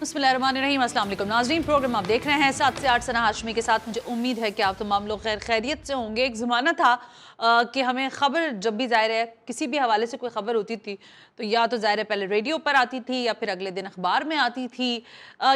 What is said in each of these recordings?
बिस्मिल्लाहिर्रहमानिर्रहीम। अस्सलाम वालेकुम नाज़रीन, प्रोग्राम आप देख रहे हैं 7 से 8 सना हाशमी के साथ। मुझे उम्मीद है कि आप तमाम लोग खैरियत से होंगे। एक ज़माना था कि हमें ख़बर जब भी ज़ाहिर है किसी भी हवाले से कोई ख़बर होती थी तो या तो ज़ाहिर है पहले रेडियो पर आती थी या फिर अगले दिन अखबार में आती थी,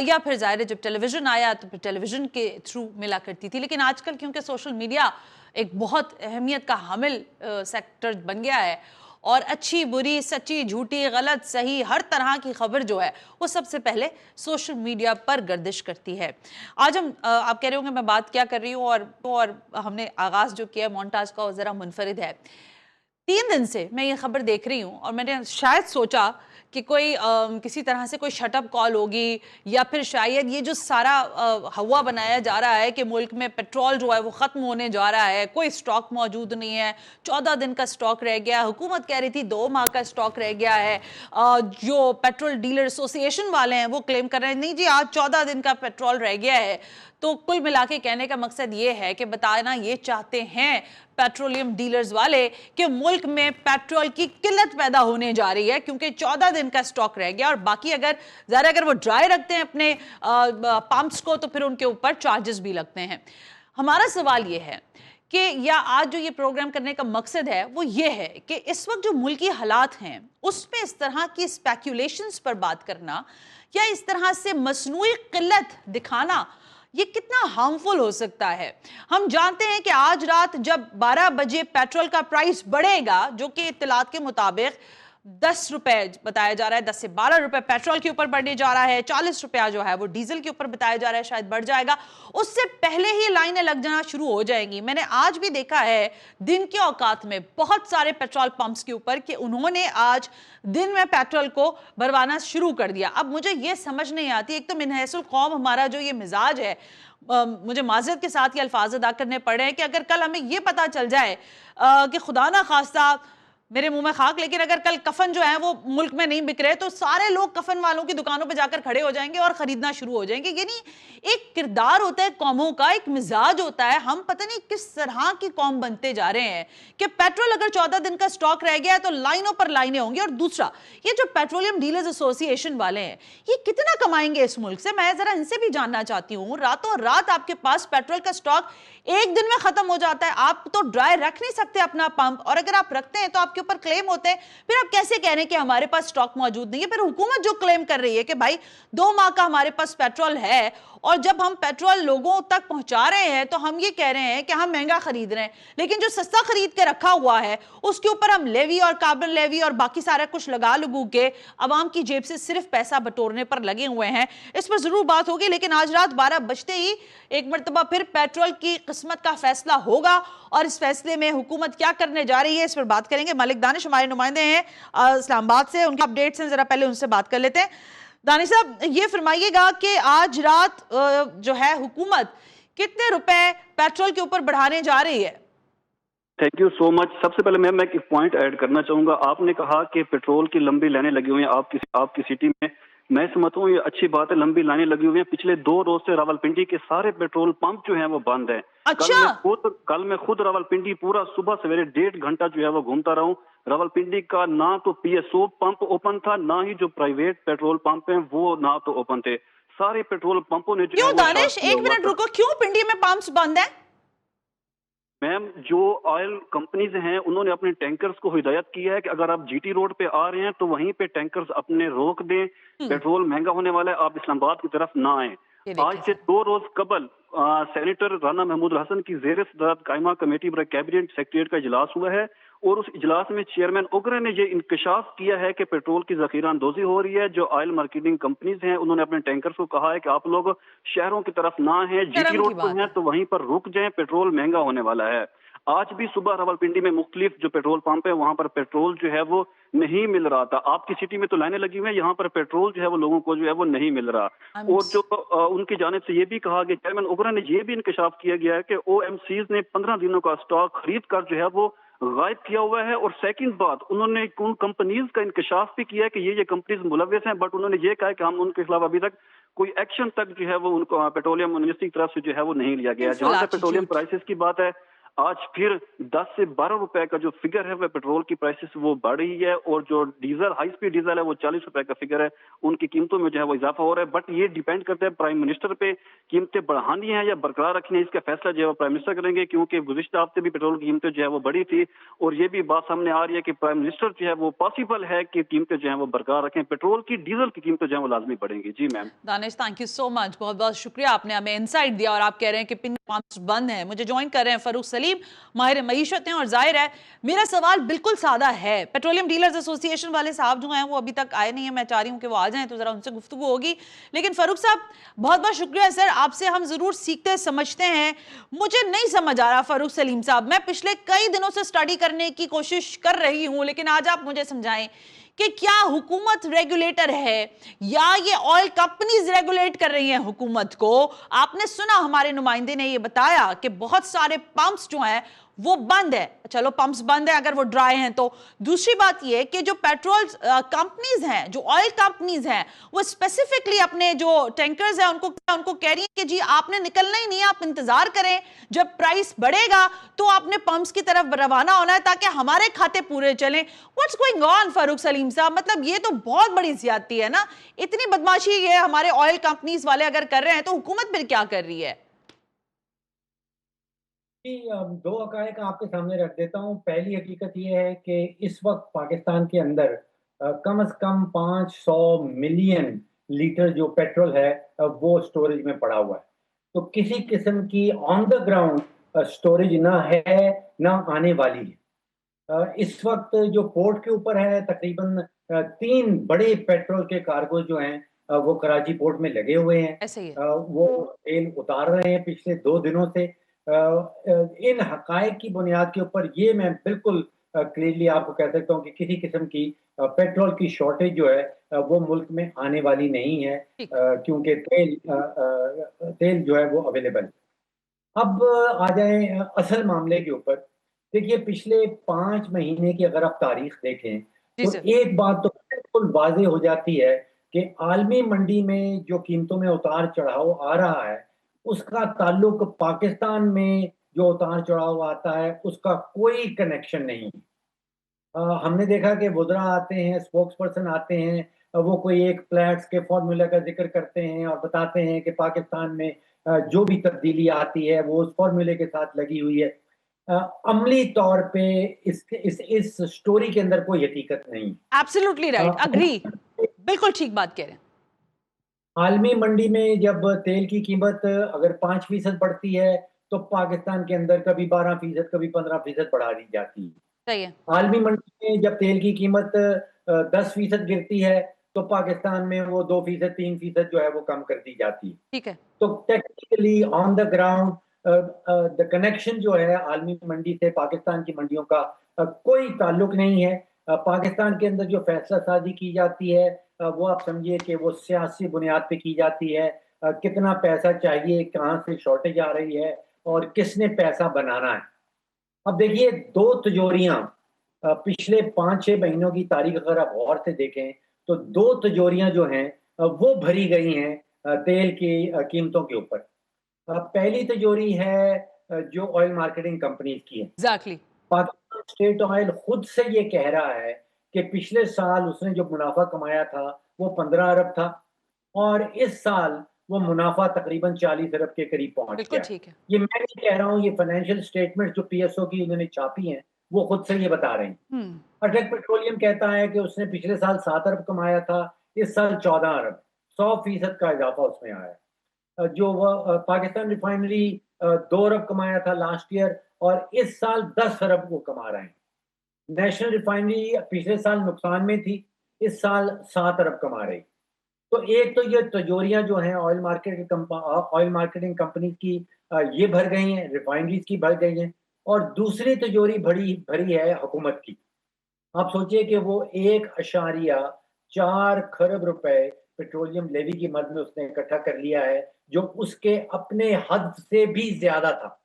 या फिर ज़ाहिर है जब टेलीविज़न आया तो फिर टेलीविज़न के थ्रू मिला करती थी। लेकिन आजकल क्योंकि सोशल मीडिया एक बहुत अहमियत का हामिल सेक्टर बन गया है और अच्छी बुरी सच्ची झूठी गलत सही हर तरह की खबर जो है वो सबसे पहले सोशल मीडिया पर गर्दिश करती है। आज हम आप कह रहे होंगे मैं बात क्या कर रही हूँ, और हमने आगाज जो किया मोन्टाज का वो जरा मुनफरिद है। 3 दिन से मैं ये खबर देख रही हूँ और मैंने शायद सोचा कि कोई किसी तरह से कोई शटअप कॉल होगी या फिर शायद ये जो सारा हवा बनाया जा रहा है कि मुल्क में पेट्रोल जो है वो ख़त्म होने जा रहा है, कोई स्टॉक मौजूद नहीं है, 14 दिन का स्टॉक रह गया। हुकूमत कह रही थी 2 माह का स्टॉक रह गया है। जो पेट्रोल डीलर एसोसिएशन वाले हैं वो क्लेम कर रहे हैं नहीं जी आज 14 दिन का पेट्रोल रह गया है। तो कुल मिला के कहने का मकसद ये है कि बताना ये चाहते हैं पेट्रोलियम डीलर्स वाले कि मुल्क में पेट्रोल की किल्लत पैदा होने जा रही है क्योंकि 14 दिन का स्टॉक रह गया और बाकी अगर वो ड्राई रखते हैं अपने पंप्स को तो फिर उनके ऊपर चार्जेस भी लगते हैं। हमारा सवाल ये है कि या आज जो ये प्रोग्राम करने का मकसद है वो ये है कि इस वक्त जो मुल्की हालात हैं उसमें इस तरह की स्पेक्यूलेशंस पर बात करना या इस तरह से मसनूई किल्लत दिखाना ये कितना हार्मफुल हो सकता है। हम जानते हैं कि आज रात जब 12 बजे पेट्रोल का प्राइस बढ़ेगा जो कि इत्तलात के मुताबिक 10 रुपए बताया जा रहा है, 10 से 12 रुपए पेट्रोल के ऊपर बढ़ने जा रहा है, 40 रुपया जो है वो डीजल के ऊपर बताया जा रहा है शायद बढ़ जाएगा। उससे पहले ही लाइनें लग जाना शुरू हो जाएंगी। मैंने आज भी देखा है दिन के औकात में बहुत सारे पेट्रोल पंप्स के ऊपर कि उन्होंने आज दिन में पेट्रोल को भरवाना शुरू कर दिया। अब मुझे ये समझ नहीं आती, एक तो मिनहसुल कौम हमारा जो ये मिजाज है, मुझे माजरत के साथ ये अल्फाज अदा करने पड़े हैं कि अगर कल हमें ये पता चल जाए कि खुदा ना खास्ता मेरे मुंह में खाक, लेकिन अगर कल कफन जो है वो मुल्क में नहीं बिक रहे तो सारे लोग कफन वालों की दुकानों पे जाकर खड़े हो जाएंगे और खरीदना शुरू हो जाएंगे। यानी एक किरदार होता है कौमों का, एक मिजाज होता है। हम पता नहीं किस तरह की कौम बनते जा रहे हैं कि पेट्रोल अगर 14 दिन का स्टॉक रह गया है तो लाइनों पर लाइनें होंगी। और दूसरा, ये जो पेट्रोलियम डीलर्स एसोसिएशन वाले हैं ये कितना कमाएंगे इस मुल्क से, मैं जरा इनसे भी जानना चाहती हूँ। रातों रात आपके पास पेट्रोल का स्टॉक एक दिन में खत्म हो जाता है, आप तो ड्राई रख नहीं सकते अपना पंप, और अगर आप रखते हैं तो आपके ऊपर क्लेम होते हैं। फिर आप कैसे कह रहे हैं कि हमारे पास स्टॉक मौजूद नहीं है? फिर हुकूमत जो क्लेम कर रही है कि भाई 2 माह का हमारे पास पेट्रोल है और जब हम पेट्रोल लोगों तक पहुंचा रहे हैं तो हम ये कह रहे हैं कि हम महंगा खरीद रहे हैं, लेकिन जो सस्ता खरीद के रखा हुआ है उसके ऊपर हम लेवी और कार्बन लेवी और बाकी सारा कुछ लगा लगू के अवाम की जेब से सिर्फ पैसा बटोरने पर लगे हुए हैं। इस पर जरूर बात होगी, लेकिन आज रात 12 बजते ही एक मरतबा फिर पेट्रोल की किस्मत का फैसला होगा और इस फैसले में हुकूमत क्या करने जा रही है इस पर बात करेंगे। मलिक दानिश हमारे नुमाइंदे हैं इस्लामाबाद से, उनके अपडेट्स हैं, जरा पहले उनसे बात कर लेते हैं। दानिश साहब ये फरमाइएगा कि आज रात जो है हुकूमत कितने रुपए पेट्रोल के ऊपर बढ़ाने जा रही है? Thank you so much. सबसे पहले मैम मैं एक पॉइंट ऐड करना चाहूंगा। आपने कहा कि पेट्रोल की लंबी लाइनें लगी हुई हैं आपकी सिटी में। मैं समझता हूँ ये अच्छी बात है, लंबी लाइनें लगी हुई हैं। पिछले 2 रोज से रावलपिंडी के सारे पेट्रोल पंप जो हैं वो बंद हैं। अच्छा? कल मैं खुद रावलपिंडी पूरा सुबह सवेरे 1.5 घंटा जो है वो घूमता रहा हूँ। रावलपिंडी का ना तो पीएसओ पंप ओपन था, ना ही जो प्राइवेट पेट्रोल पंप हैं वो ना तो ओपन थे। सारे पेट्रोल पंपों ने क्यों दानिश, एक मिनट रुको, क्यों पिंडी में पंप्स बंद है? मैम जो ऑयल कंपनीज हैं उन्होंने अपने टैंकर्स को हिदायत की है कि अगर आप जीटी रोड पे आ रहे हैं तो वहीं पे टैंकर्स अपने रोक दें, पेट्रोल महंगा होने वाला है, आप इस्लामाबाद की तरफ ना आए। आज से 2 रोज कबल सेनेटर राना महमूद हसन की ज़ेर सदारत कायमा कमेटी पर कैबिनेट सेक्रेटरीट का इजलास हुआ है और उस इजलास में चेयरमैन उग्र ने ये इंकशाफ किया है कि पेट्रोल की जखीरा अंदोजी हो रही है। जो ऑयल मार्केटिंग कंपनीज हैं उन्होंने अपने टैंकर्स को कहा है कि आप लोग शहरों की तरफ ना हैं, जीटी रोड पर हैं तो वहीं पर रुक जाएं, पेट्रोल महंगा होने वाला है। आज भी सुबह रावलपिंडी में मुख्तलिफ जो पेट्रोल पंप है वहां पर पेट्रोल जो है वो नहीं मिल रहा था। आपकी सिटी में तो लाइनें लगी हुई हैं, यहाँ पर पेट्रोल जो है वो लोगों को जो है वो नहीं मिल रहा। और जो उनकी जानिब से ये भी कहा गया, चेयरमैन उग्रा ने ये भी इंकशाफ किया गया है कि ओएमसीज ने 15 दिनों का स्टॉक खरीद कर जो है वो गायब किया हुआ है। और सेकंड बात, उन्होंने उन कंपनीज का इंकशाफ भी किया कि ये कंपनीज मुलविस हैं, बट उन्होंने ये कहा कि हम उनके खिलाफ अभी तक कोई एक्शन तक जो है वो उनको पेट्रोलियम यूनिवर्सिटी की तरफ से जो है वो नहीं लिया गया। जहां तक पेट्रोलियम प्राइसेस की बात है, आज फिर 10 से 12 रुपए का जो फिगर है वह पेट्रोल की प्राइसेस वो बढ़ रही है, और जो डीजल हाई स्पीड डीजल है वो 40 रुपए का फिगर है, उनकी कीमतों में जो है वो इजाफा हो रहा है। बट ये डिपेंड करता है प्राइम मिनिस्टर पे, कीमतें बढ़ानी है या बरकरार रखनी है, इसका फैसला जो है वो प्राइम मिनिस्टर करेंगे, क्योंकि गुज़िश्ता हफ्ते भी पेट्रोल की कीमतें जो है वो बढ़ी थी, और ये भी बात सामने आ रही है कि प्राइम मिनिस्टर जो है वो पॉसिबल है कि कीमतें जो है वो बरकरार रखें, पेट्रोल की डीजल की कीमतें जो है वो लाजमी बढ़ेंगी। जी ma'am. Danish, thank you so much, बहुत बहुत शुक्रिया, आपने हमें इनसाइट दिया। और आप कह रहे हैं कि पिन पंप्स बंद हैं। मुझे ज्वाइन कर रहे हैं फ़ारूक सलीम, माहिर मईशत हैं, और जाहिर है मेरा सवाल बिल्कुल सादा है। पेट्रोलियम डीलर्स एसोसिएशन वाले साहब जो हैं वो अभी तक आए नहीं हैं, मैं चाह रही हूँ कि वो आ जाएं तो ज़रा उनसे गुफ्तगू होगी। लेकिन फ़ारूक साहब, बहुत बहुत शुक्रिया सर, आपसे हम ज़रूर सीखते समझते हैं। मुझे नहीं समझ आ रहा फ़ारूक सलीम साहब, मैं पिछले कई दिनों से स्टडी करने की कोशिश कर रही हूँ, लेकिन आज आप मुझे समझाएं कि क्या हुकूमत रेगुलेटर है या ये ऑयल कंपनीज रेगुलेट कर रही हैं हुकूमत को। आपने सुना, हमारे नुमाइंदे ने ये बताया कि बहुत सारे पंप्स जो हैं वो बंद है। चलो पंप्स बंद है अगर वो ड्राई हैं तो। दूसरी बात ये कि जो पेट्रोल कंपनीज हैं, जो ऑयल कंपनीज हैं, वो स्पेसिफिकली अपने जो टैंकर्स हैं उनको उनको कह रही हैं कि जी आपने निकलना ही नहीं है, आप इंतजार करें, जब प्राइस बढ़ेगा तो आपने पंप्स की तरफ रवाना होना है ताकि हमारे खाते पूरे चलें। What's going on Farooq Salim साहब? मतलब ये तो बहुत बड़ी ज्यादती है ना। इतनी बदमाशी ये हमारे ऑयल कंपनीज वाले अगर कर रहे हैं तो हुकूमत फिर क्या कर रही है? जी, दो हकायक आपके सामने रख देता हूँ। पहली हकीकत ये है कि इस वक्त पाकिस्तान के अंदर कम से कम 500 मिलियन लीटर जो पेट्रोल है वो स्टोरेज में पड़ा हुआ है। तो किसी किस्म की ऑन द ग्राउंड स्टोरेज ना है, ना आने वाली है। इस वक्त जो पोर्ट के ऊपर है, तकरीबन 3 बड़े पेट्रोल के कार्गो जो हैं वो कराची पोर्ट में लगे हुए हैं। ऐसे ही है। वो तेल उतार रहे हैं पिछले 2 दिनों से। इन हकायक की बुनियाद के ऊपर ये मैं बिल्कुल क्लियरली आपको कह सकता हूँ कि किसी किस्म की पेट्रोल की शॉर्टेज जो है वो मुल्क में आने वाली नहीं है, ठीक। क्योंकि तेल जो है वो अवेलेबल है। अब आ जाए असल मामले के ऊपर। देखिए, पिछले 5 महीने की अगर आप तारीख देखें, जी तो सर। एक बात तो बिल्कुल वाज़ेह हो जाती है कि आलमी मंडी में जो कीमतों में उतार-चढ़ाव आ रहा है, उसका ताल्लुक पाकिस्तान में जो उतार-चढ़ाव आता है, उसका कोई कनेक्शन नहीं है। हमने देखा कि वुज़रा आते हैं, स्पोक्सपर्सन आते हैं, वो कोई एक फ्लैट्स के फ़ॉर्मूला का ज़िक्र करते हैं और बताते हैं कि पाकिस्तान में जो भी तब्दीली आती है वो उस फ़ॉर्मूले के साथ लगी हुई है। अ, अमली तौर पे इस स्टोरी के अंदर कोई हकीकत नहीं है। एब्सोल्युटली राइट, अग्री, बिल्कुल ठीक बात कह रहे हैं। आलमी मंडी में जब तेल की कीमत अगर 5% बढ़ती है, तो पाकिस्तान के अंदर कभी 12%, कभी 15% बढ़ा दी जाती है। सही है। आलमी मंडी में जब तेल की कीमत 10% गिरती है, तो पाकिस्तान में वो 2%, 3% जो है वो कम कर दी जाती है। ठीक है। तो technically on the ground the connection जो है आलमी मंडी से पाकिस्तान की मंडियों का कोई ताल्लुक नहीं है। पाकिस्तान के अंदर जो फैसला साजी की जाती है वो आप समझिए कि वो सियासी बुनियाद पे की जाती है। कितना पैसा चाहिए, कहाँ से शॉर्टेज आ रही है और किसने पैसा बनाना है। अब देखिए, 2 तिजोरियाँ पिछले 5-6 महीनों की तारीख अगर आप गौर से देखें, तो 2 तिजोरियाँ जो हैं वो भरी गई हैं तेल की कीमतों के ऊपर। पहली तिजोरी है जो ऑयल मार्केटिंग कंपनीज़ की है। एग्जैक्टली। पाकिस्तान स्टेट ऑयल खुद से ये कह रहा है कि पिछले साल उसने जो मुनाफ़ा कमाया था, वो 15 अरब था, और इस साल वो मुनाफ़ा तकरीबन 40 अरब के करीब पहुँच बिल्कुल गया है। ठीक है। ये मैं नहीं कह रहा हूँ, ये फाइनेंशियल स्टेटमेंट जो पीएसओ की उन्होंने छापी हैं, वो खुद से ये बता रहे हैं। हम्म। अटक पेट्रोलियम कहता है कि उसने पिछले साल 7 अरब कमाया था, इस साल 14 अरब, 100% का इज़ाफ़ा उसमें आया है। जो वह पाकिस्तान रिफाइनरी 2 अरब कमाया था लास्ट ईयर, और इस साल 10 अरब वो कमा रहे हैं। नेशनल रिफाइनरी पिछले साल नुकसान में थी, इस साल 7 अरब कमा रही। तो एक तो ये तिजोरियाँ जो हैं ऑयल मार्केटिंग कंपनी की ये भर गई हैं, रिफाइनरीज़ की भर गई हैं, और दूसरी तिजोरी भरी भरी है हुकूमत की। आप सोचिए कि वो 1.4 खरब रुपए पेट्रोलियम लेवी की मद में उसने इकट्ठा कर लिया है, जो उसके अपने हद से भी ज़्यादा था।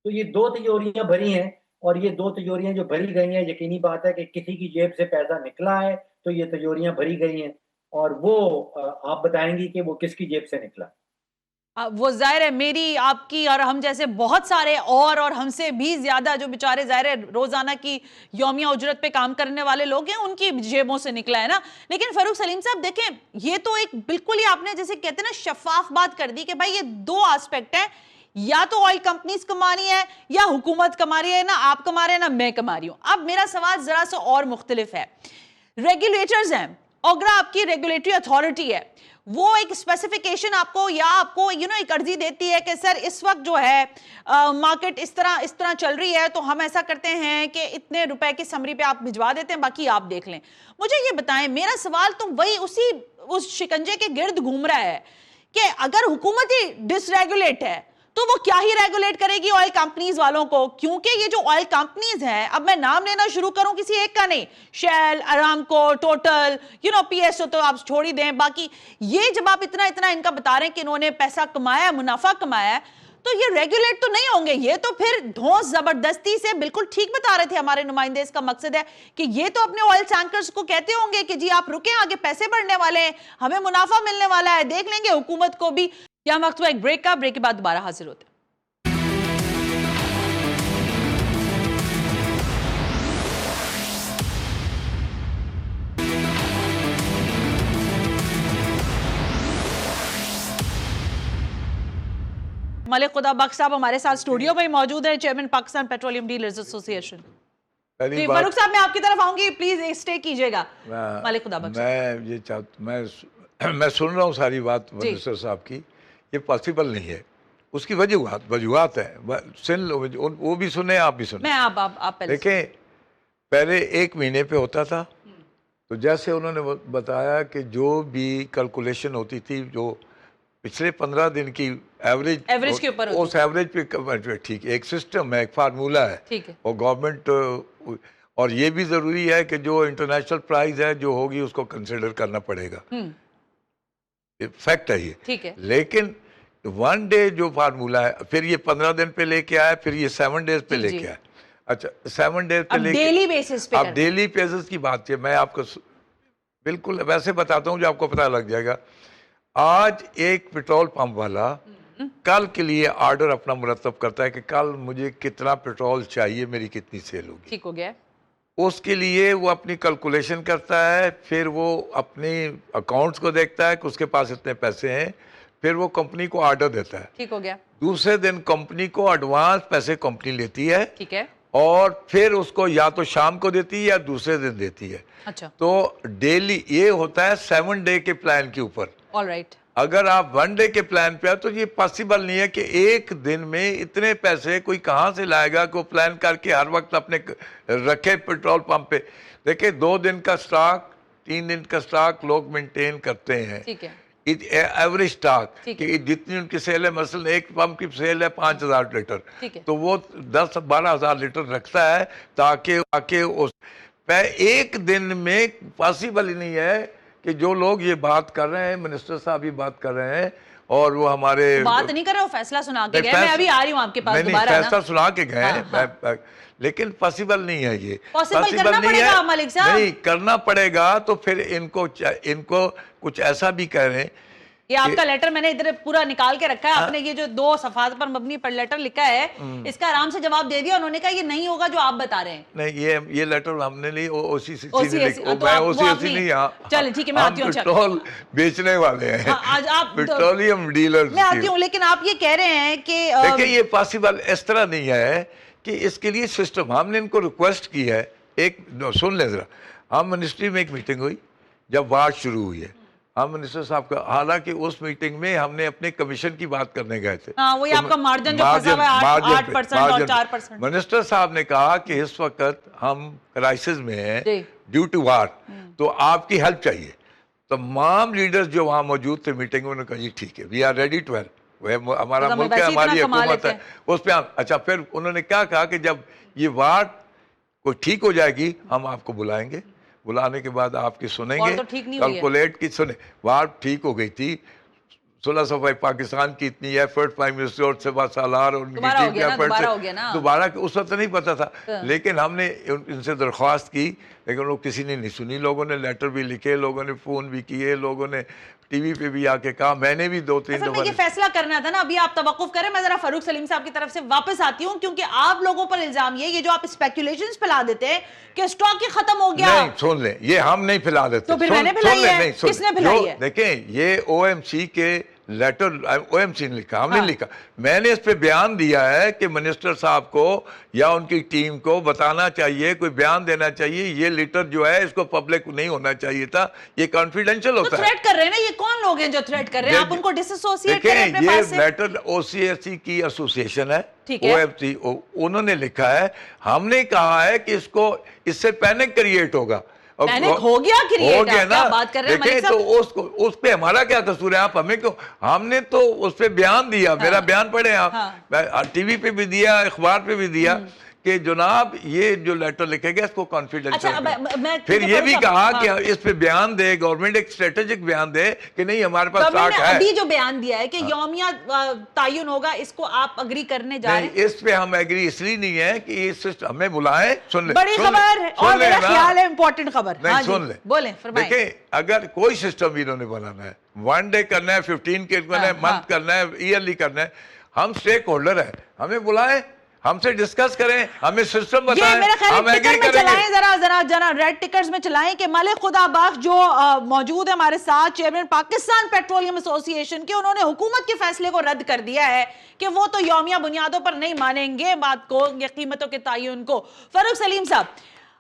तो ये 2 तिजोरियाँ भरी हैं, और ये 2 तिजोरियाँ जो भरी गई हैं, यकीनी बात है कि किसी की जेब से पैसा निकला है, तो ये तिजोरियाँ भरी गई हैं, और वो आप बताएँगी कि वो किसकी जेब से निकला। वो जाहिर है मेरी आपकी और हम जैसे बहुत सारे और हमसे भी ज्यादा जो बेचारे जाहिर है रोजाना की यौमिया उजरत पे काम करने वाले लोग हैं, उनकी जेबों से निकला है ना। लेकिन फारूक सलीम साहब देखें, ये तो एक बिल्कुल ही आपने जैसे कहते हैं ना शफाफ बात कर दी कि भाई ये दो एस्पेक्ट है, या तो ऑयल कंपनीज कमा रही है या हुकूमत कमा रही है, ना आप कमा रहे हैं ना मैं कमा रही हूं। अब मेरा सवाल जरा सा और मुख्तलिफ है। रेगुलेटर्स हैं, ओगरा आपकी रेगुलेटरी अथॉरिटी है, वो एक स्पेसिफिकेशन आपको या आपको एक अर्जी देती है कि सर इस वक्त जो है मार्केट इस तरह चल रही है, तो हम ऐसा करते हैं कि इतने रुपए की समरी पे आप भिजवा देते हैं, बाकी आप देख लें। मुझे ये बताएं, मेरा सवाल तो वही उस शिकंजे के गिर्द घूम रहा है कि अगर हुकूमत ही डिसरेगुलेट है तो वो क्या ही रेगुलेट करेगी ऑयल कंपनीज वालों को, क्योंकि ये जो ऑयल कंपनीज हैं, अब मैं नाम लेना शुरू करूं किसी एक का नहीं, शेल, अरामको, टोटल, पीएसओ तो आप छोड़ ही दें, बाकी ये जब आप इतना इनका बता रहे हैं कि इन्होंने पैसा कमाया, मुनाफा कमाया, तो ये रेगुलेट तो नहीं होंगे, ये तो फिर धौंस जबरदस्ती से, बिल्कुल ठीक बता रहे थे हमारे नुमाइंदे, इसका मकसद है कि ये तो अपने ऑयल टैंकर्स को कहते होंगे कि जी आप रुके, आगे पैसे बढ़ने वाले हैं, हमें मुनाफा मिलने वाला है, देख लेंगे हुकूमत को भी। यहाँ वक्त हुआ एक ब्रेक का, ब्रेक के बाद दोबारा हाजिर होते हैं। मलिक खुदा बख्श साहब हमारे साथ स्टूडियो में मौजूद है, chairman Pakistan petroleum dealers association. Farooq साहब मैं आपकी तरफ आऊंगी, प्लीज स्टे कीजिएगा। मलिक खुदा बख्श, मैं सुन रहा हूँ सारी बात मिनिस्टर साहब की, ये पॉसिबल नहीं है, उसकी वजूहत है, सुन लो, वो भी सुने, आप भी सुने। मैं आप पहले देखें, पहले 1 महीने पे होता था, तो जैसे उन्होंने बताया कि जो भी कैलकुलेशन होती थी, जो पिछले 15 दिन की एवरेज के ऊपर, उस एवरेज पे ठीक एक सिस्टम है, एक फार्मूला है, ठीक है, और गवर्नमेंट, और ये भी जरूरी है कि जो इंटरनेशनल प्राइस है जो होगी उसको कंसिडर करना पड़ेगा, फैक्ट है ये, ठीक है। लेकिन 1 डे जो फार्मूला है, फिर ये 15 दिन पे लेके आया, फिर ये 7 डेज पे लेके आया। अच्छा, 7 डेज पे लेके डेली बेसिस पे, अब डेली बेसिस की बात है, मैं आपको बिल्कुल वैसे बताता हूँ जो आपको पता लग जाएगा। आज एक पेट्रोल पंप वाला कल के लिए ऑर्डर अपना मुरतब करता है कि कल मुझे कितना पेट्रोल चाहिए, मेरी कितनी सेल होगी, ठीक हो गया, उसके लिए वो अपनी कैलकुलेशन करता है, फिर वो अपने अकाउंट्स को देखता है कि उसके पास इतने पैसे हैं, फिर वो कंपनी को ऑर्डर देता है, ठीक हो गया। दूसरे दिन कंपनी को एडवांस पैसे कंपनी लेती है, ठीक है, और फिर उसको या तो शाम को देती है या दूसरे दिन देती है। अच्छा, तो डेली ये होता है 7 डे के प्लान के ऊपर। ऑलराइट, अगर आप 1 डे के प्लान पे है तो ये पॉसिबल नहीं है कि एक दिन में इतने पैसे कोई कहाँ से लाएगा, को प्लान करके हर वक्त अपने रखे पेट्रोल पंप पे। देखिए 2 दिन का स्टॉक, 3 दिन का स्टॉक लोग मेंटेन करते हैं, ठीक है, एवरेज स्टॉक कि जितनी उनकी सेल है, मसलन एक पंप की सेल है 5000 लीटर, तो वो 10-12 हज़ार लीटर रखता है, ताकि उस एक दिन में पॉसिबल ही नहीं है कि जो लोग ये बात कर रहे हैं, मिनिस्टर साहब भी बात कर रहे हैं, और वो हमारे बात नहीं कर रहे, वो फैसला सुना के गए। मैं अभी आ रही हूँ आपके पास दोबारा, फैसला सुना के गए हैं, लेकिन पॉसिबल नहीं है, ये पॉसिबल करना पड़ेगा मलिक साहब, नहीं करना पड़ेगा। तो फिर इनको कुछ ऐसा भी कह रहे हैं, ये आपका लेटर मैंने इधर पूरा निकाल के रखा है, आपने ये जो 2 सफात पर मबनी पर लेटर लिखा है, इसका आराम से जवाब दे दिया। उन्होंने कहा ये नहीं होगा जो आप बता रहे हैं। नहीं, ये लेटर हमने ली ओसी नहीं, चले ठीक है, मैं आती हूँ। पेट्रोल बेचने वाले हैं, आज आप पेट्रोलियम डीलर्स, मैं आती हूँ, लेकिन आप ये कह रहे हैं कि देखिए ये पॉसिबल इस तरह नहीं है कि इसके लिए सिस्टम, हमने इनको रिक्वेस्ट की है। एक सुन ले जरा, हम मिनिस्ट्री में एक मीटिंग हुई जब बात शुरू हुई है, हम मिनिस्टर साहब का, हालांकि उस मीटिंग में हमने अपने कमीशन की बात करने गए थे, वही आपका मार्जिन जो फंसा हुआ है 8% और 4%। मिनिस्टर साहब ने कहा कि इस वक्त हम क्राइसिस में हैं ड्यू टू वार, तो आपकी हेल्प चाहिए। तमाम लीडर्स जो वहाँ मौजूद थे मीटिंग में, उन्होंने कहा जी ठीक है, we are ready to help, हमारा मुल्क है, हमारी हुकूमत है, उस पर। अच्छा, फिर उन्होंने क्या कहा कि जब ये वार को ठीक हो जाएगी हम आपको बुलाएंगे, बुलाने के बाद आपकी सुनेंगे, तो कैलकुलेट की सुने। वार ठीक हो गई थी, 16 सफाई पाकिस्तान की इतनी एफर्ट, प्राइम मिनिस्टर और सभा सालार और उनकी टीम के एफर्ट से दोबारा उस वक्त नहीं पता था, लेकिन हमने इनसे दरख्वास्त की लेकिन वो किसी ने नहीं सुनी। लोगों ने लेटर भी लिखे, लोगों ने फ़ोन भी किए, लोगों ने टीवी पे भी आके कहा, मैंने भी 2-3 दफा। ये फैसला करना था ना, अभी आप तवक्कुफ करें, मैं जरा फारूक सलीम साहब की तरफ से वापस आती हूं, क्योंकि आप लोगों पर इल्जाम ये जो आप स्पेकुलेशंस फैला देते हैं कि स्टॉक ही खत्म हो गया। नहीं, सुन ले, ये हम नहीं फैला देते। तो फिर मैंने फैलाई है, किसने फैलाई है? देखें, ये ओएमसी के लेटर, ओएमसी ने लिखा, हमने लिखा। मैंने इस पे बयान दिया है कि मिनिस्टर साहब को या उनकी टीम को बताना चाहिए, कोई बयान देना चाहिए, ये लेटर जो है इसको पब्लिक नहीं होना चाहिए था, ये कॉन्फिडेंशियल होता है। थ्रेट कर रहे हैं ना, ये कौन लोग हैं जो थ्रेट कर रहे हैं? आप उनको डिसोसिएट करें अपने पास से। ये लेटर ओसीएससी की एसोसिएशन है, ओएफसी, उन्होंने लिखा है। हमने कहा है कि इससे पैनिक क्रिएट होगा। पैनिक हो गया ना, बात कर रहे हैं तो उस पे हमारा क्या कसूर है? आप हमें क्यों? हमने तो उस पे बयान दिया, मेरा बयान पढ़े आप, टीवी पे भी दिया, अखबार पे भी दिया कि जनाब ये जो लेटर लिखेगा इसको कॉन्फिडेंशियल। फिर ये भी कहा कि इस पे बयान दे, गवर्नमेंट एक स्ट्रेटेजिक बयान दे कि नहीं हमारे पास स्टॉक है। अभी जो बयान दिया है कि यौमिया तायुन होगा, इसको आप अग्री करने जा रहे हैं? इस पे हम एग्री इसलिए नहीं है कि इस हमें बुलाएं। सुन ले, बड़ी खबर और मेरा ख्याल है इंपॉर्टेंट खबर। नहीं, सुन ले, बोले, फरमाइए। देखिए, अगर कोई सिस्टम इन्होंने बनाना है, 1 डे करना है, 15 के करना है, मंथ करना है, ईयरली करना है, हम स्टेक होल्डर है, हमें बुलाएं, हमसे डिस्कस करें, हमें सिस्टम बताएं, हम एग्री करेंगे। जरा रेड टिकट्स में चलाएं कि मालिक खुदा बख्श जो मौजूद है हमारे साथ, चेयरमैन पाकिस्तान पेट्रोलियम एसोसिएशन के, उन्होंने हुकूमत के फैसले को रद्द कर दिया है कि वो तो यौमिया बुनियादों पर नहीं मानेंगे बात को, ये कीमतों के तयन को। फारूक सलीम साहब,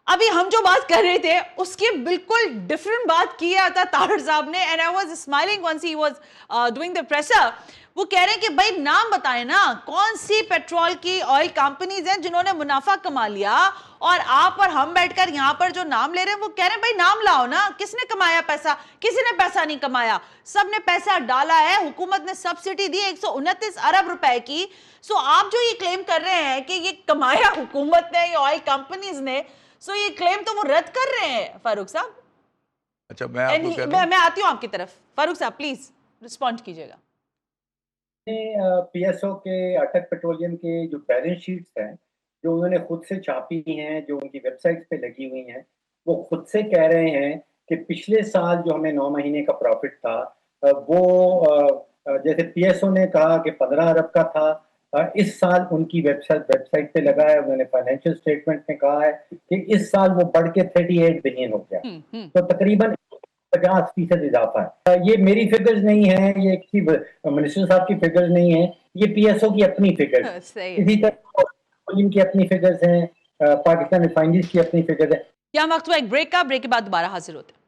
अभी हम जो बात कर रहे थे उसकी बिल्कुल डिफरेंट बात की है ताहिर साहब ने, and I was smiling once he was doing the pressure. वो कह रहे हैं कि भाई नाम बताएं ना, कौन सी पेट्रोल की ऑयल कंपनीज हैं जिन्होंने मुनाफा कमा लिया, और आप और हम बैठकर यहां पर जो नाम ले रहे हैं वो कह रहे हैं भाई नाम लाओ ना, किसने कमाया पैसा? किसी ने पैसा नहीं कमाया, सबने पैसा डाला है। हुकूमत ने सब्सिडी दी 129 अरब रुपए की। सो आप जो ये क्लेम कर रहे हैं कि ये कमाया हुकूमत ने, ये ऑयल कंपनीज ने, सो ये क्लेम तो वो रद्द कर रहे हैं फारूक साहब। अच्छा, मैं आती हूँ आपकी तरफ। फारूक साहब प्लीज रिस्पॉन्ड कीजिएगा। पीएसओ के अटक पेट्रोलियम के जो बैलेंस शीट्स हैं, जो उन्होंने खुद से छापी हैं, जो उनकी वेबसाइट पे लगी हुई हैं, वो खुद से कह रहे हैं कि पिछले साल जो हमें 9 महीने का प्रॉफिट था, वो जैसे पीएसओ ने कहा कि 15 अरब का था, इस साल उनकी वेबसाइट पे लगा है, उन्होंने फाइनेंशियल स्टेटमेंट में कहा है कि इस साल वो बढ़ के 38 बिलियन हो गया। तो तकरीबन 50% इजाफा है। ये मेरी फिगर्स नहीं है, ये किसी मिनिस्टर साहब की फिगर्स नहीं है, ये पीएसओ की अपनी फिगर्स। इसी तरह इनकी अपनी फिगर्स हैं, पाकिस्तान रिफाइनरीज की अपनी फिगर्स है। यहाँ वक्त हुआ एक ब्रेक का, ब्रेक के बाद दोबारा हाजिर होते हैं।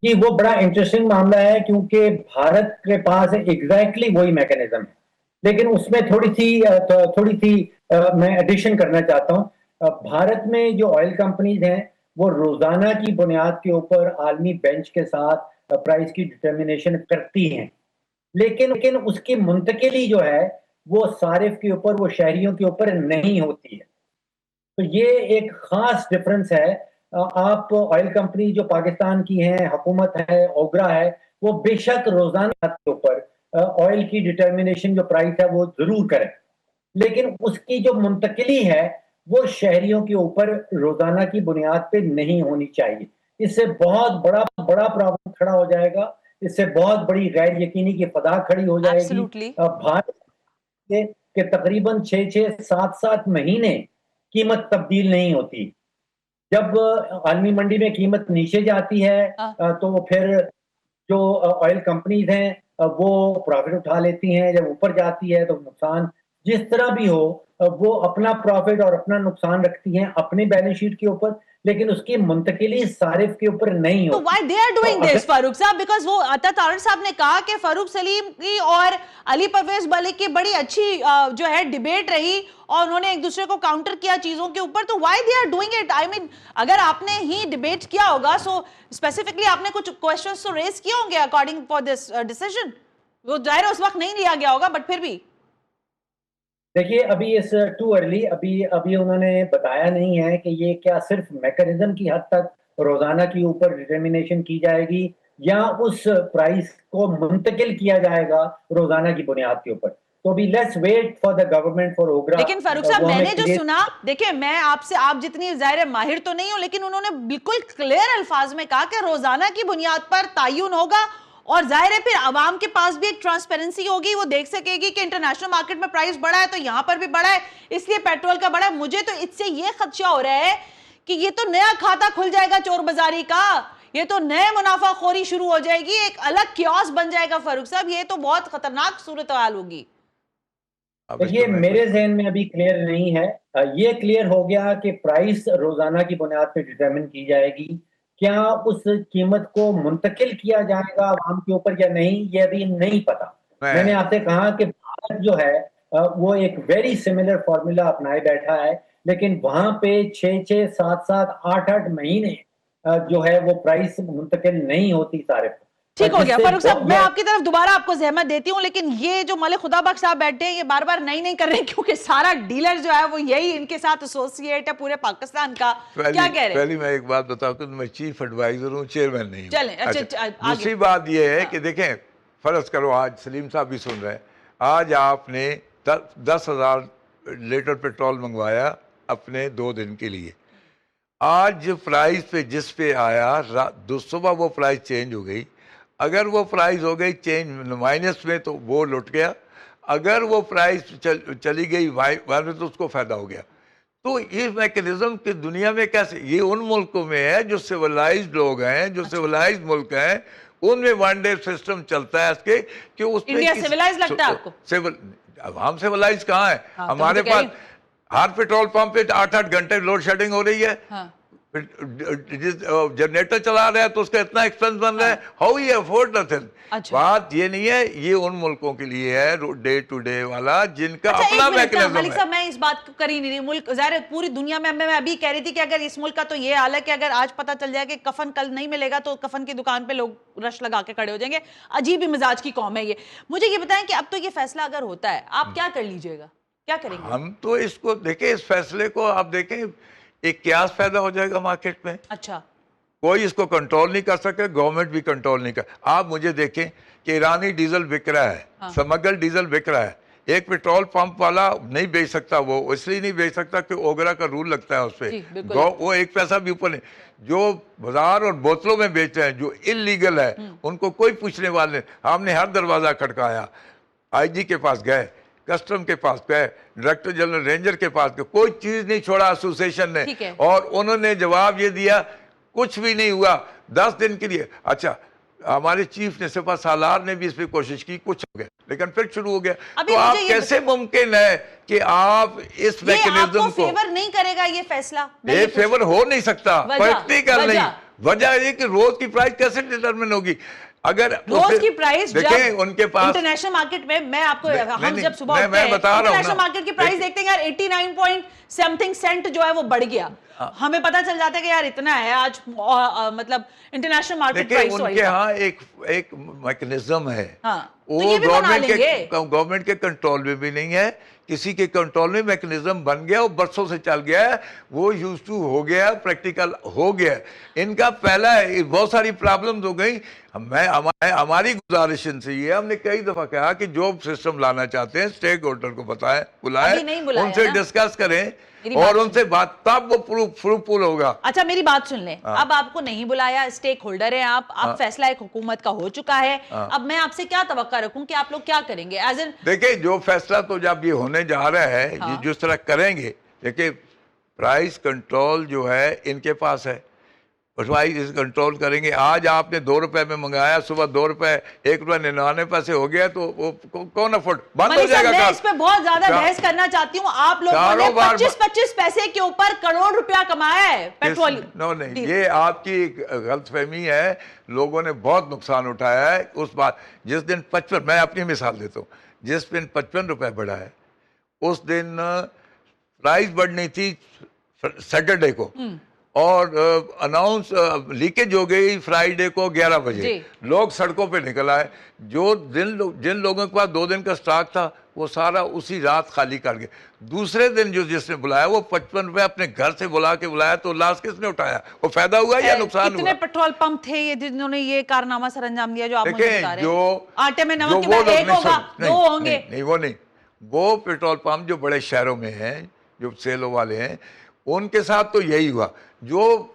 कि वो बड़ा इंटरेस्टिंग मामला है, क्योंकि भारत के पास एग्जैक्टली वही मैकेनिज्म है, लेकिन उसमें थोड़ी सी मैं एडिशन करना चाहता हूँ। भारत में जो ऑयल कंपनीज हैं वो रोजाना की बुनियाद के ऊपर आलमी बेंच के साथ प्राइस की डिटर्मिनेशन करती हैं, लेकिन उसकी मुंतकिली जो है वो सारिफ के ऊपर, वो शहरियों के ऊपर नहीं होती है। तो ये एक खास डिफरेंस है। आप ऑयल कंपनी जो पाकिस्तान की हैं, हुकूमत है, ओगरा है, वो बेशक रोजाना के ऊपर ऑयल की डिटर्मिनेशन जो प्राइस है वो जरूर करें, लेकिन उसकी जो मुंतकिली है वो शहरियों के ऊपर रोजाना की बुनियाद पे नहीं होनी चाहिए। इससे बहुत बड़ा प्रॉब्लम खड़ा हो जाएगा, इससे बहुत बड़ी गैर यकीनी की फदा खड़ी हो जाएगी। भारत के तकरीबन 6-7 महीने कीमत तब्दील नहीं होती। जब आलमी मंडी में कीमत नीचे जाती है तो फिर जो ऑयल कंपनीज हैं वो प्रॉफिट उठा लेती हैं, जब ऊपर जाती है तो नुकसान, जिस तरह भी हो वो अपना प्रॉफिट और अपना नुकसान रखती हैं अपने बैलेंस शीट के ऊपर, लेकिन उसकी मुंतकिली सारिफ के ऊपर नहीं होती। तो why they are doing this Farooq साहब? बिकॉज वो अता तारिर साहब ने कहा कि फारूक सलीम की और अली परवेज मलिक की बड़ी अच्छी जो है डिबेट रही और उन्होंने एक दूसरे को काउंटर किया चीजों के ऊपर, तो why they are doing it? I mean, अगर आपने ही डिबेट किया होगा सो स्पेसिफिकली आपने कुछ क्वेश्चंस तो रेज किए होंगे अकॉर्डिंग फॉर दिस डिसीजन। वो जाहिर उस वक्त नहीं लिया गया होगा, बट फिर भी देखिए अभी इस टू अर्ली, अभी उन्होंने बताया नहीं है कि ये क्या सिर्फ मैकेनिज्म की हद तक रोजाना के ऊपर डिटर्मिनेशन की जाएगी या उस प्राइस को मुंतकिल किया जाएगा रोजाना की बुनियाद के ऊपर। तो अभी let's wait for the government for OGRA. लेकिन फारूक साहब, मैंने जो सुना, देखिए मैं आपसे, आप जितनी जाहिर माहिर तो नहीं हो, लेकिन उन्होंने बिल्कुल क्लियर अल्फाज में कहा कि रोजाना की बुनियाद पर तायुन होगा और जाहिर है फिर आवाम के पास भी एक ट्रांसपेरेंसी होगी, वो देख सकेगी कि इंटरनेशनल मार्केट में प्राइस बढ़ा है तो यहां पर भी बढ़ा है, इसलिए पेट्रोल का बढ़ा है। मुझे तो इससे ये खदशा हो रहा है कि ये तो नया खाता खुल जाएगा चोर बाजारी का, ये तो नए मुनाफाखोरी शुरू हो जाएगी, एक अलग क्योस बन जाएगा। फारूक साहब, ये तो बहुत खतरनाक सूरत हाल होगी। ये मेरे जहन में अभी क्लियर नहीं है। ये क्लियर हो गया कि प्राइस रोजाना की बुनियाद पे डिटरमिन की जाएगी। क्या उस कीमत को मुंतकिल किया जाएगा आवाम के ऊपर या नहीं, ये अभी नहीं पता। मैंने आपसे कहा कि भारत जो है वो एक वेरी सिमिलर फॉर्मूला अपनाए बैठा है, लेकिन वहां पे 6-6, 7-7, 8-8 महीने जो है वो प्राइस मुंतकिल नहीं होती सारे। ठीक हो गया फारूक साहब, मैं आपकी तरफ दोबारा आपको जहमत देती हूँ, लेकिन ये जो मलिक खुदा बख्श साहब बैठे हैं ये बार बार नहीं कर रहे, क्योंकि सारा डीलर जो है वो यही इनके साथ एसोसिएट है पूरे पाकिस्तान का। क्या कह रहे हैं? पहले मैं एक बात बताऊं कि मैं चीफ एडवाइजर हूँ, चेयरमैन नहीं हूं। चलें, अच्छा, दूसरी बात ये है कि देखें, फर्ज करो आज सलीम साहब भी सुन रहे हैं, आज आपने 10,000 लीटर पेट्रोल मंगवाया अपने 2 दिन के लिए। आज प्राइस पे जिस पे आया सुबह वो प्राइस चेंज हो गई। अगर वो प्राइस हो गई चेंज माइनस में तो वो लुट गया, अगर वो प्राइस चली गई वाई में तो उसको फायदा हो गया। तो ये मैकेनिज्म की दुनिया में कैसे, ये उन मुल्कों में है जो सिविलाइज्ड लोग हैं, जो सिविलाइज्ड मुल्क हैं, उनमें वन डे सिस्टम चलता है इसके कि उसमें इंडिया सिविलाइज्ड लगता है आपको? हम सिविलाइज्ड कहाँ है? हमारे पास हर पेट्रोल पंप पे 8-8 घंटे लोड शेडिंग हो रही है। जनरेटर चला रहा है तो उसका इतना एक्सपेंस बन रहा है, हाउ ही अफोर्ड नथिंग। बात ये नहीं है, ये उन मुल्कों के लिए है डे टू डे वाला जिनका अपना मैकेनिज्म है। साहब, मैं इस बात को कर ही नहीं रही, मुल्क ज़ाहिर पूरी दुनिया में, मैं अभी कह रही थी कि अगर इस मुल्क का तो ये हाल है कि अगर आज पता चल जाए कि कफन कल नहीं मिलेगा तो कफन की दुकान पे लोग रश लगा के खड़े हो जाएंगे। अजीब ही मिजाज की कौम है ये। मुझे ये बताएं कि अब तो ये फैसला अगर होता है, आप क्या कर लीजिएगा, क्या करेंगे? हम तो इसको देखें, इस फैसले को आप देखें, एक क्यास पैदा हो जाएगा मार्केट में। अच्छा, कोई इसको कंट्रोल नहीं कर सके, गवर्नमेंट भी कंट्रोल नहीं कर। आप मुझे देखें कि ईरानी डीजल बिक रहा है, स्मगल डीजल बिक रहा है, एक पेट्रोल पंप वाला नहीं बेच सकता, वो इसलिए नहीं बेच सकता कि ओगरा का रूल लगता है उस पर, वो 1 पैसा भी ऊपर नहीं। जो बाजार और बोतलों में बेच रहे हैं, जो इलीगल है, उनको कोई पूछने वाले नहीं। हमने हर दरवाजा खटकाया, IG के पास गए, कस्टम के पास गए, डायरेक्टर जनरल रेंजर के पास गए, कोई चीज नहीं छोड़ा एसोसिएशन ने, और उन्होंने जवाब ये दिया कुछ भी नहीं हुआ 10 दिन के लिए। अच्छा, हमारे चीफ ने सिपा सालार ने भी इस पर कोशिश की, कुछ हो गया, लेकिन फिर शुरू हो गया। तो आप कैसे मुमकिन है कि आप इस मैकेनिज्म को फेवर नहीं करेगा ये फैसला? ये फेवर हो नहीं सकता, प्रैक्टिकल नहीं। वजह ये कि रोज की प्राइस कैसे डिटरमिन होगी? अगर रोज की प्राइस देखें उनके पास इंटरनेशनल मार्केट में, मैं आपको हम जब सुबह उठते हैं इंटरनेशनल मार्केट की प्राइस देखते हैं यार 89 पॉइंट समथिंग सेंट जो है वो बढ़ गया, हमें पता चल जाता है कि यार इतना है आज, मतलब इंटरनेशनल मार्केट प्राइस। उनके यहाँ एक मैकेनिज्म है, तो वो गवर्नमेंट के कंट्रोल में भी नहीं है, किसी के कंट्रोल में मैकेनिज्म बन गया, वो बरसों से चल गया है, वो यूज टू हो गया, प्रैक्टिकल हो गया। इनका पहला है, बहुत सारी प्रॉब्लम्स हो गई। हमारी गुजारिश इनसे ये, हमने कई दफा कहा कि जो सिस्टम लाना चाहते हैं स्टेक होल्डर को बुलाएं, उनसे डिस्कस करें और उनसे बात, तब वो फ्रूटफुल होगा। अच्छा, मेरी बात सुन लें, अब आपको नहीं बुलाया, स्टेक होल्डर है आप, अब फैसला एक हुकूमत का हो चुका है, अब मैं आपसे क्या तवक्का रखूं कि आप लोग क्या करेंगे? एज एन देखिए, जो फैसला तो जब ये होने जा रहा है, जिस तरह करेंगे, देखिए प्राइस कंट्रोल जो है इनके पास है, प्राइस कंट्रोल करेंगे। आज आपने 2 रुपए में मंगाया, सुबह 2 रुपए 1.99 हो गया, तो वो कौन अफोर्ड, बंद हो जाएगा। मैं इस पे बहुत ज्यादा बहस करना चाहती हूँ। आप लोगों ने 25-25 पैसे के ऊपर करोड़ रुपया कमाया है पेट्रोल। नहीं, ये आपकी गलतफहमी है, लोगों ने बहुत नुकसान उठाया है उस बात। जिस दिन 55, मैं अपनी मिसाल देता हूँ, जिस दिन 55 रुपए बढ़ा है, उस दिन प्राइस बढ़नी थी सैटरडे को, और अनाउंस लीकेज हो गई फ्राइडे को 11 बजे, लोग सड़कों पे निकल आए। जो जिन लोगों के पास 2 दिन का स्टॉक था वो सारा उसी रात खाली कर गए। दूसरे दिन जो जिसने बुलाया वो 55 रुपए अपने घर से बुला के बुलाया, तो लाश किसने उठाया? वो फायदा हुआ या नुकसान हुआ? कितने पेट्रोल पंप थे ये जिन्होंने ये कारनामा सर अंजाम दिया जो आप मुझे बता रहे हैं? जो आटे में नमक की एक होगा, 2 होंगे? नहीं, वो नहीं। वो पेट्रोल पंप जो बड़े शहरों में हैं, जो सेलों वाले हैं, उनके साथ तो यही हुआ। जो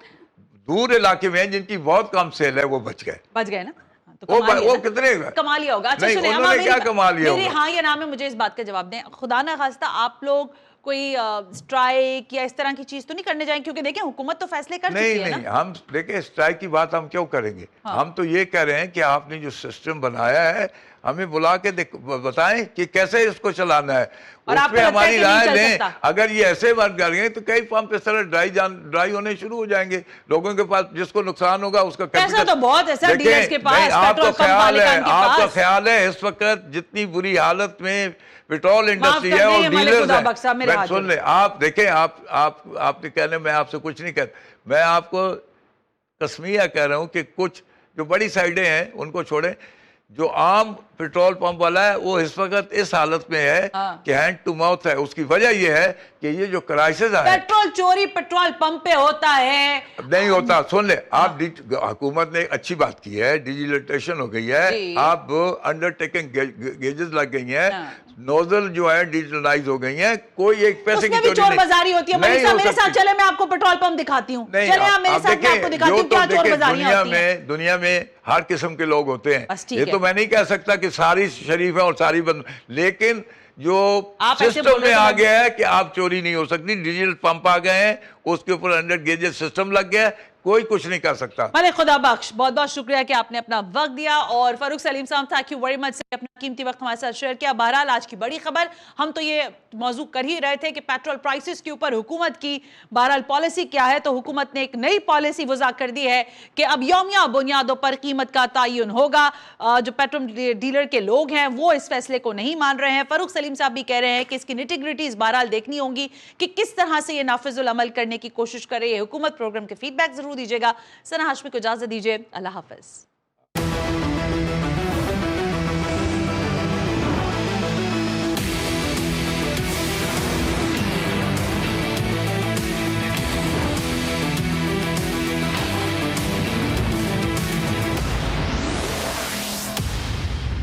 दूर इलाके में जिनकी बहुत कम सेल है वो बच गए ना। तो वो कितने कमा लिया होगा। अच्छा सुनिए, उन्होंने क्या कमा लिया होगा? हाँ या ना में मुझे इस बात का जवाब दें। खुदा ना खास्ता आप लोग कोई स्ट्राइक या इस तरह की चीज तो नहीं करने जाएंगे, क्योंकि देखिए हुकूमत तो फैसले कर चुकी है ना। नहीं, हम देखिए स्ट्राइक की बात हम क्यों करेंगे? हाँ। हम तो ये कह रहे हैं कि आपने जो सिस्टम बनाया है हमें बुला के बताएं कि कैसे इसको चलाना है, उसमें हमारी राय लें। अगर ये ऐसे वर्क करेंगे तो कई पंप इस तरह ड्राई होने शुरू हो जाएंगे। लोगों के पास जिसको नुकसान होगा उसका पैसा तो बहुत है सर डीलर्स के पास, आपका ख्याल है इस वक्त जितनी बुरी हालत में पेट्रोल इंडस्ट्री है और डीलर्स है। सुन ले, आप देखें, आपने कहने, मैं आपसे कुछ नहीं कह, मैं आपको कसमिया कह रहा हूं कि कुछ जो बड़ी साइडें हैं उनको छोड़ें। जो आम पेट्रोल पंप वाला है वो इस वक्त इस हालत में है कि हैंड टू माउथ है। उसकी वजह ये है कि ये जो क्राइसिस है, पेट्रोल चोरी पेट्रोल पंप पे होता है, नहीं होता। सुन ले, आप हुकूमत ने अच्छी बात की है, डिजिटलाइजेशन हो गई है, आप अंडरटेकिंग गेजेस लग गई हैं, नोजल जो है डिजिटलाइज हो गई हैं, कोई एक पैसे की चोर बाजारी होती है। मेरे साथ चले, मैं आपको पेट्रोल पंप दिखाती हूँ। चले आप मेरे साथ, मैं आपको दिखाती हूँ क्या चोर बाजारियां होती हैं। दुनिया में हर किस्म के लोग होते हैं। ये तो मैं नहीं कह सकता कि सारी शरीफ है और सारी बंद, लेकिन जो सिस्टम में आ गया है कि आप चोरी नहीं हो सकती। डिजिटल पंप आ गए हैं, उसके ऊपर 100 गेजेस सिस्टम लग गया है, कोई कुछ नहीं कर सकता। भले खुदा बख्श, बहुत बहुत शुक्रिया कि आपने अपना वक्त दिया। और फारूक सलीम साहब, थैंक यू वेरी मच से अपना कीमती वक्त हमारे साथ शेयर किया। बहरहाल आज की बड़ी खबर, हम तो ये मौजू कर ही रहे थे कि पेट्रोल प्राइसेस के ऊपर हुकूमत की बहरहाल पॉलिसी क्या है। तो हुकूमत ने एक नई पॉलिसी वज़ा कर दी है कि अब यौमिया बुनियादों पर कीमत का तयन होगा। जो पेट्रोल डीलर के लोग हैं वो इस फैसले को नहीं मान रहे हैं। फारूक सलीम साहब भी कह रहे हैं कि इसकी निटिग्रिटीज बहरहाल देखनी होंगी कि किस तरह से ये नाफिजुल अमल करने की कोशिश कर रही है हुकूमत। प्रोग्राम के फीडबैक जरूर दीजिएगा। सना हाशमी को इजाजत दीजिए, अल्लाह हाफिज।